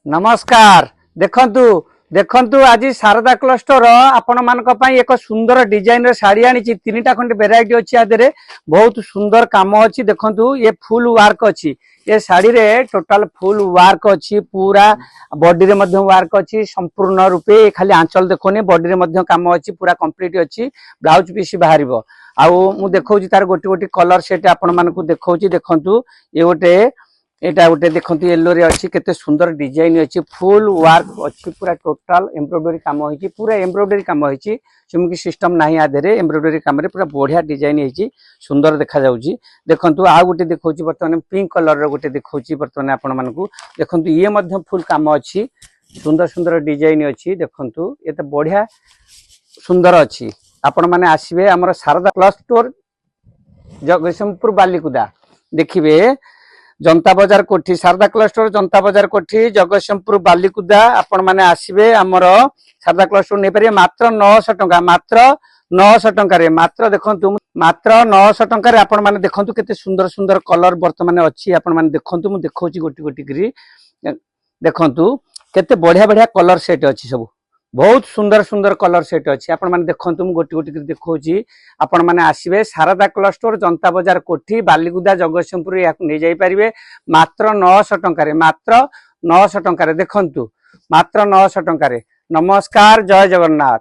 नमस्कार। देखंतु देखंतु आज शारदा क्लस्टर आपण मानक पई एक सुंदर डिजाइन रो साड़ी आनी तीनटा खंड वेराइटी अछि आदरे बहुत सुंदर काम अछि। देखंतु ये फुल वर्क अछि ये साड़ी रे टोटल फुल वर्क अछि पूरा बॉडी रे मध्य वर्क अछि संपूर्ण रूपे खाली आंचल देखोने बॉडी रे मध्य काम अछि पूरा कंप्लीट अछि ब्लाउज पीस बाहरिबो आउ मु देखौची तार गोटी गोटी कलर सेट आपण मानकु देखौची। देखंतु ये गोटे एटा गोटे देखंतु येलो रे अछि केते सुंदर डिजाइन अछि फुल वर्क अछि पूरा टोटल एम्ब्रॉयडरी काम होइछि पूरा एम्ब्रॉयडरी काम होइछि चुमकी सिस्टम नाही आधेरे एम्ब्रॉयडरी काम रे पूरा बढ़िया डिजाइन होइछि सुंदर देखा जाउछि। देखंतु आ गोटे देखौछि बर्तमान पिंक कलर रो गोटे देखौछि बर्तमान आपण मानकु देखंतु ये मध्य फुल काम अछि सुंदर सुंदर डिजाइन अछि। देखंतु एते बढ़िया सुंदर अछि आपण माने आसीबे हमर शारदा क्लॉथ स्टोर जगदीशपुर बालीकुदा देखिबे जनता बाजार कोठी शारदा क्लस्टर जनता बाजार कोठी जगतसिंहपुर बालीकुदा आपण माने आसीबे हमर शारदा क्लस्टर नै परिए मात्र 900 टंका मात्र 900 टंका रे मात्र देखंतु मात्र 900 टंका रे आपण माने देखंतु केते सुंदर सुंदर कलर वर्तमान अछि आपण माने देखंतु मु देखौची गोटी गोटी करी देखंतु केते बढ़िया बढ़िया कलर सेट अछि सब बहुत सुंदर सुंदर कलर सेट अछि आपण माने देखंतु मु गोटी गोटी करी देखौची आपण माने आसीबे शारदा क्लस्टर जनता बाजार कोठी बालीकुदा जगतसिंहपुर या नै जाई परिबे मात्र 900 टंका रे मात्र 900 टंका रे देखंतु मात्र 900 टंका रे। नमस्कार जय जगन्नाथ।